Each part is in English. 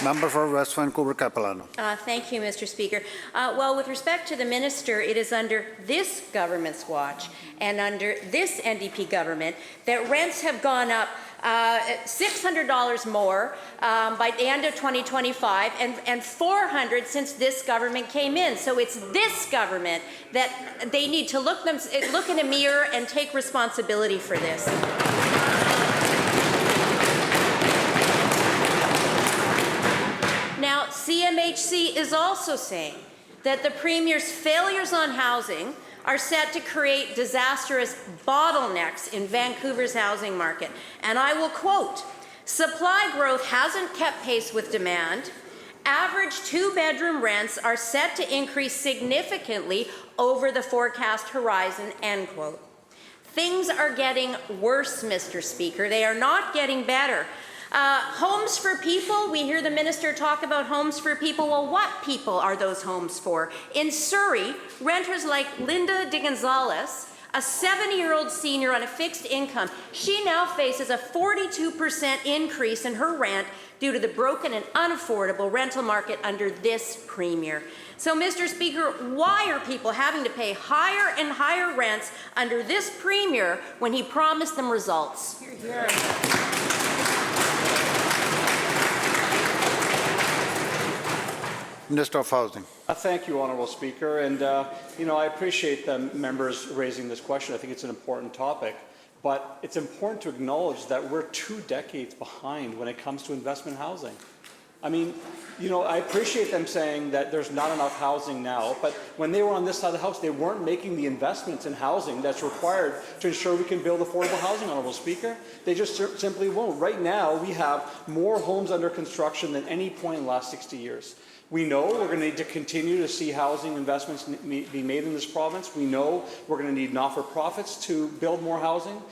Member for West Vancouver Capilano. Thank you, Mr. Speaker. Well, with respect to the minister, it is under this government's watch and under this NDP government that rents have gone up $600 more by the end of 2025 and $400 since this government came in. So it's this government that they need to look in a mirror and take responsibility for this. Now, CMHC is also saying that the Premier's failures on housing are set to create disastrous bottlenecks in Vancouver's housing market. And I will quote, "Supply growth hasn't kept pace with demand. Average two-bedroom rents are set to increase significantly over the forecast horizon," end quote. Things are getting worse, Mr. Speaker. They are not getting better. Homes for people, we hear the minister talk about homes for people. Well, what people are those homes for? In Surrey, renters like Linda de Gonzalez, a 70-year-old senior on a fixed income, she now faces a 42% increase in her rent due to the broken and unaffordable rental market under this Premier. So, Mr. Speaker, why are people having to pay higher and higher rents under this Premier when he promised them results? Hear, hear. Minister of Housing. Thank you, Honourable Speaker. And, I appreciate the members raising this question. I think it's an important topic. But it's important to acknowledge that we're 2 decades behind when it comes to investment housing. I mean, I appreciate them saying that there's not enough housing now, but when they were on this side of the House, they weren't making the investments in housing that's required to ensure we can build affordable housing, Honourable Speaker. They just simply won't. Right now, we have more homes under construction than any point in the last 60 years. We know we're going to need to continue to see housing investments be made in this province. We know we're going to need not-for-profits to build more housing,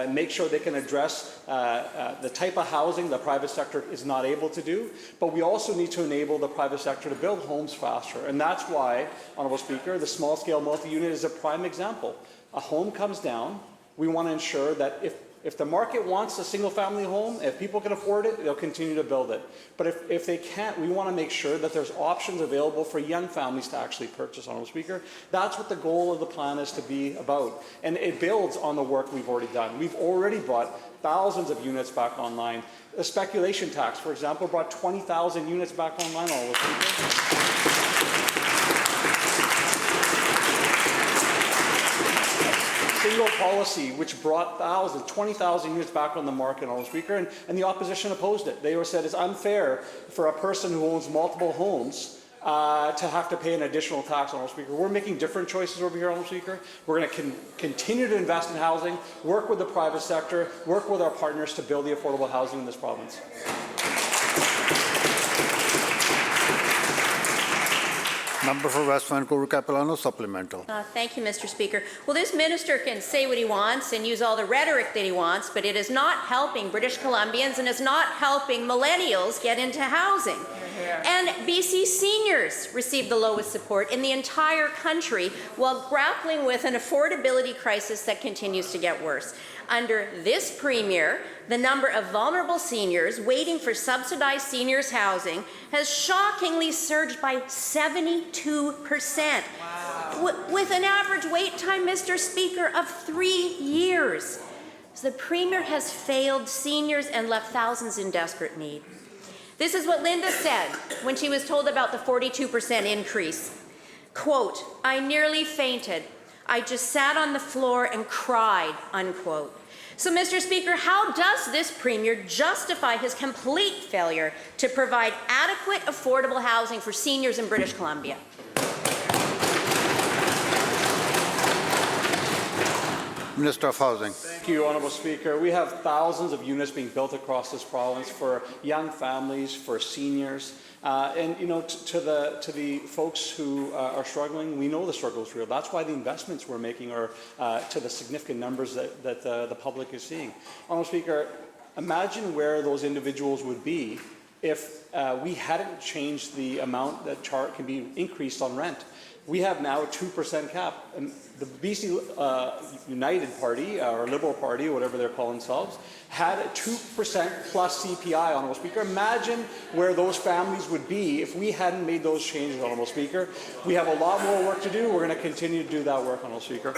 make sure they can address the type of housing the private sector is not able to do. But we also need to enable the private sector to build homes faster. And that's why, Honourable Speaker, the small-scale multi-unit is a prime example. A home comes down. We want to ensure that if the market wants a single-family home, if people can afford it, they'll continue to build it. But if they can't, we want to make sure that there's options available for young families to actually purchase, Honourable Speaker. That's what the goal of the plan is to be about. And it builds on the work we've already done. We've already brought thousands of units back online. The speculation tax, for example, brought 20,000 units back online, Honourable Speaker. Single policy, which brought 20,000 units back on the market, Honourable Speaker, and the opposition opposed it. They said it's unfair for a person who owns multiple homes to have to pay an additional tax, Honourable Speaker. We're making different choices over here, Honourable Speaker. We're going to continue to invest in housing, work with the private sector, work with our partners to build the affordable housing in this province. Member for West Vancouver Capilano, supplemental. Thank you, Mr. Speaker. Well, this minister can say what he wants and use all the rhetoric that he wants, but it is not helping British Columbians and is not helping millennials get into housing. And BC seniors receive the lowest support in the entire country while grappling with an affordability crisis that continues to get worse. Under this Premier, the number of vulnerable seniors waiting for subsidized seniors housing has shockingly surged by 72%. Wow. With an average wait time, Mr. Speaker, of 3 years. So the Premier has failed seniors and left thousands in desperate need. This is what Linda said when she was told about the 42% increase. Quote, "I nearly fainted. I just sat on the floor and cried," unquote. So, Mr. Speaker, how does this Premier justify his complete failure to provide adequate, affordable housing for seniors in British Columbia? Minister of Housing. Thank you, Honourable Speaker. We have thousands of units being built across this province for young families, for seniors. To the folks who are struggling, we know the struggle is real. That's why the investments we're making are to the significant numbers that the public is seeing. Honourable Speaker, imagine where those individuals would be if we hadn't changed the amount that can be increased on rent. we have now a 2% cap. And the BC United Party, or Liberal Party, whatever they're calling themselves, had a 2% plus CPI, Honourable Speaker. Imagine where those families would be if we hadn't made those changes, Honourable Speaker. We have a lot more work to do. We're going to continue to do that work, Honourable Speaker.